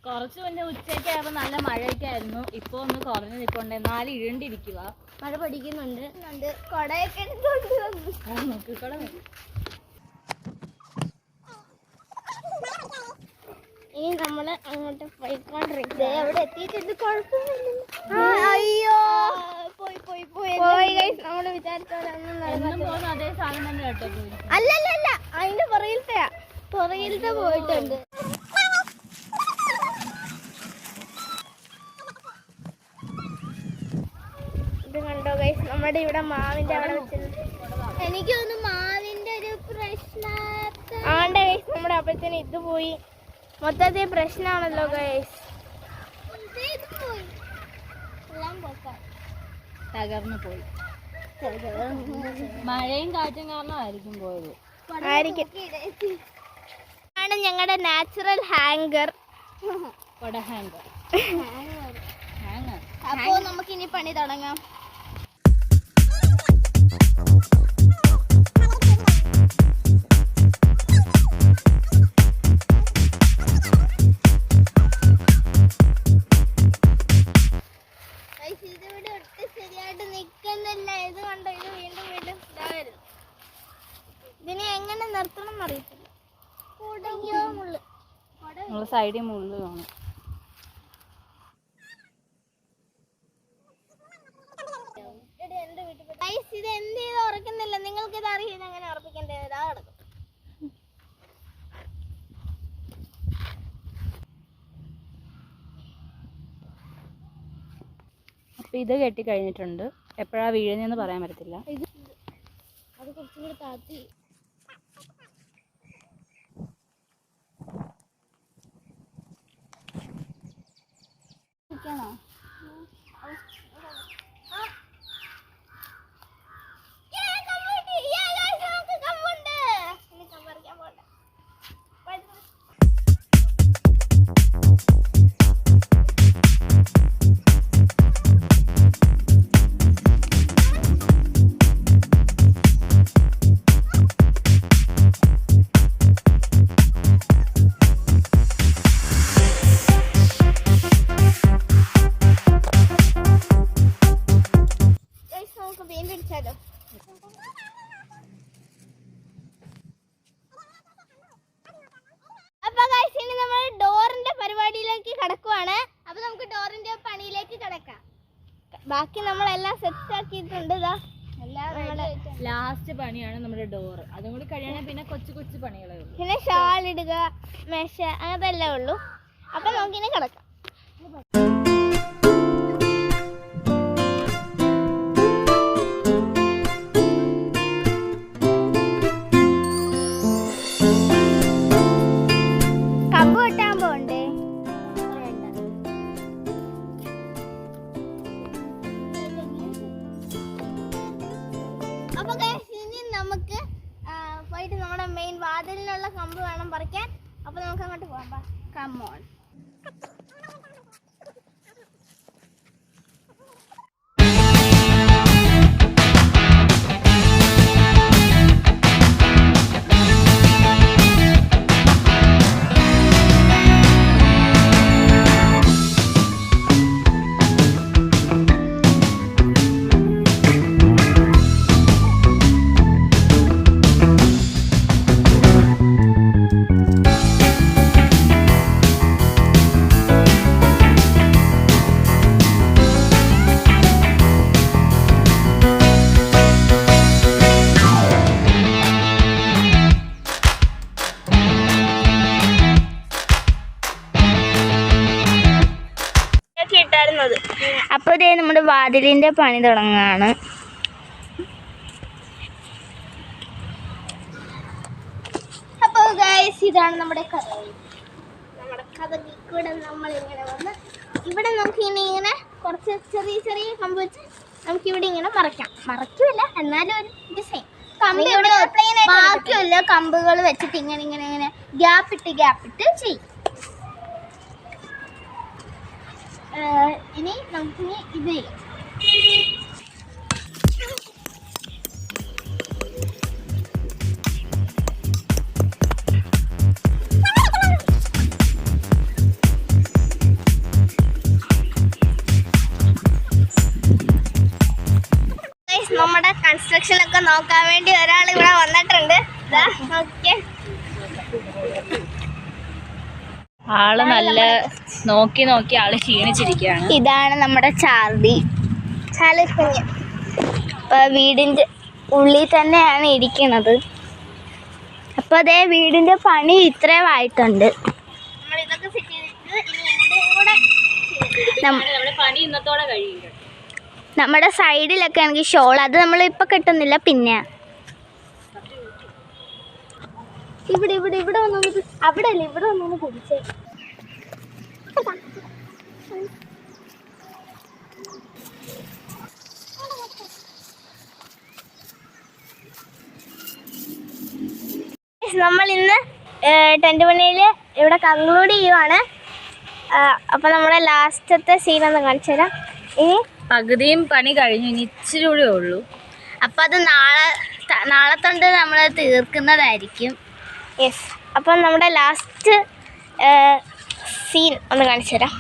കുറച്ച് മുന്നേ ഉച്ചയ്ക്ക് ആയപ്പോൾ നല്ല മഴയൊക്കെ ആയിരുന്നു. ഇപ്പൊ ഒന്ന് കുറഞ്ഞു നിൽപ്പുണ്ട്. എന്നാലും ഇരുണ്ടിരിക്കുക. മഴ പഠിക്കുന്നുണ്ട്. കൊടയൊക്കെ എടുത്തോണ്ട് നോക്കി കൊട. ഇനി നമ്മള് അങ്ങോട്ട് പോയിക്കൊണ്ടിരിക്കുക. എവിടെ എത്തിയിട്ടുണ്ട്? കുഴപ്പമില്ല. അയ്യോ പോയി നമ്മള് വിചാരിച്ചോളൊന്നും അതേ സാധനം തന്നെ കേട്ടോ. അല്ലല്ല അതിന്റെ പുറകിലത്തെ പോയിട്ടുണ്ട്. ഇത് കണ്ടോ ഗൈസ്, നമ്മുടെ ഇവിടെ മാവിന്റെ അവിടെ വെച്ചിട്ടുണ്ട്. എനിക്ക് തോന്നുന്നു മാവിന്റെ ഒരു പ്രശ്നം ആണ്ടെ ഗൈസ്. നമ്മുടെ അപ്പഴത്തേന് ഇത് പോയി. മൊത്തത്തിൽ പ്രശ്നമാണല്ലോ ഗൈസ്. തകർന്നു പോയി. മഴയും കാറ്റും കാരണമായിരിക്കും പോയത്. ആണ് ഞങ്ങളുടെ നാച്ചുറൽ ഹാങ്കർ. അപ്പോ നമുക്ക് ഇനി പണി തുടങ്ങാം. ഇതിവിടെ ഒട്ടും ശരിയായിട്ട് നിക്കുന്നില്ല. ഇത് കണ്ടോ, ഇത് വീണ്ടും ഇതാവരുത്. ഇതിനെ എങ്ങനെ നിർത്തണം എന്നറിയത്തില്ല. സൈഡിൽ മുള്ളു കാണും. ഇത് എന്ത് ചെയ്ത് ഉറക്കുന്നില്ല. നിങ്ങൾക്ക് ഇത് അറിയാൻ എങ്ങനെ ഉറപ്പിക്കേണ്ടത്? ഇതാ കിടക്കും. അപ്പൊ ഇത് കെട്ടി കഴിഞ്ഞിട്ടുണ്ട്. എപ്പോഴാ വീഴുന്നതെന്ന് പറയാൻ പറ്റത്തില്ല. അത് കുറച്ചും കൂടി താത്തി. അപ്പൊ ഗൈസ്, ഇനി നമ്മൾ ഡോറിന്റെ പരിപാടിയിലേക്ക് കടക്കുവാണ്. അപ്പൊ നമുക്ക് ഡോറിന്റെ പണിയിലേക്ക് കടക്കാം. ബാക്കി നമ്മളെല്ലാം സെറ്റ് ആക്കിയിട്ടുണ്ട്. ലാസ്റ്റ് പണിയാണ് നമ്മുടെ ഡോറ്. അതും കൂടി കഴിയണേ പിന്നെ കൊച്ചു കൊച്ചു പണികളേ ഉള്ളൂ. പിന്നെ ഷാൾ ഇടുക, മെഷ, അതെല്ലാം ഉള്ളൂ. അപ്പൊ നമുക്കിനി കിടക്കാം. കമ്പ് വെട്ടാൻ പോണ്ടേ? അപ്പൊ ഇനി നമുക്ക് പോയിട്ട് നമ്മുടെ മെയിൻ വാതിലിനുള്ള കമ്പ് വേണം പറിക്കാൻ. അപ്പൊ നമുക്ക് അങ്ങോട്ട് പോകാം. Come on. അപ്പൊ ഇതേ നമ്മുടെ വാതിലിന്റെ പണി തുടങ്ങാണ്. അപ്പൊ ഗൈസ്, ഇതാണ് നമ്മുടെ കഥകളി. കൂടെ നമ്മൾ ഇങ്ങനെ വന്ന് ഇവിടെ നമുക്ക് ഇങ്ങനെ കുറച്ച് ചെറിയ ചെറിയ കമ്പ് വെച്ച് നമുക്ക് ഇവിടെ ഇങ്ങനെ മറക്കില്ല, എന്നാലും ഒരു ഡിസൈൻ. ബാക്കിയുള്ള കമ്പുകൾ വെച്ചിട്ട് ഇങ്ങനെ ഇങ്ങനെ ഇങ്ങനെ ഗ്യാപ്പിട്ട് ചെയ്യും. ഇനി നമുക്കിനി ഇത് ചെയ്യാം. ഒക്കെ നോക്കാൻ വേണ്ടി ഒരാൾ ഇവിടെ വന്നിട്ടുണ്ട്. ഇതാ നോക്കിയേ, ആള് നല്ല നോക്കി ആള് ക്ഷീണിച്ചിരിക്കുകയാണ്. ഇതാണ് നമ്മുടെ ചാർലി കുഞ്ഞ്. അപ്പൊ വീടിന്റെ ഉള്ളിൽ തന്നെയാണ് ഇരിക്കുന്നത്. അപ്പൊ അതേ വീടിന്റെ പണി ഇത്രയുമായിട്ടുണ്ട്. നമ്മുടെ പണി ഇന്നത്തോടെ കഴിയും. നമ്മുടെ സൈഡിലൊക്കെ ആണെങ്കിൽ ഷോൾ, അത് നമ്മൾ ഇപ്പൊ കിട്ടുന്നില്ല. പിന്നെ ഇവിടെ ഇവിടെ ഇവിടെ വന്നൊന്ന് അവിടെ അല്ല, ഇവിടെ വന്നൊന്ന് കുടിച്ചേ. നമ്മൾ ഇന്ന് ടെന്റ് പണിയിൽ ഇവിടെ കൺക്ലൂഡ് ചെയ്യുവാണ്. അപ്പൊ നമ്മുടെ ലാസ്റ്റത്തെ സീനൊന്ന് കാണിച്ചു തരാം. ഇനി പകുതിയും പണി കഴിഞ്ഞു, ഇനി ഇച്ചിരി കൂടെ ഉള്ളൂ. അപ്പം അത് നാളെ തൊണ്ട് നമ്മൾ തീർക്കുന്നതായിരിക്കും. യെസ്, അപ്പം നമ്മുടെ ലാസ്റ്റ് സീൻ ഒന്ന് കാണിച്ചു തരാം.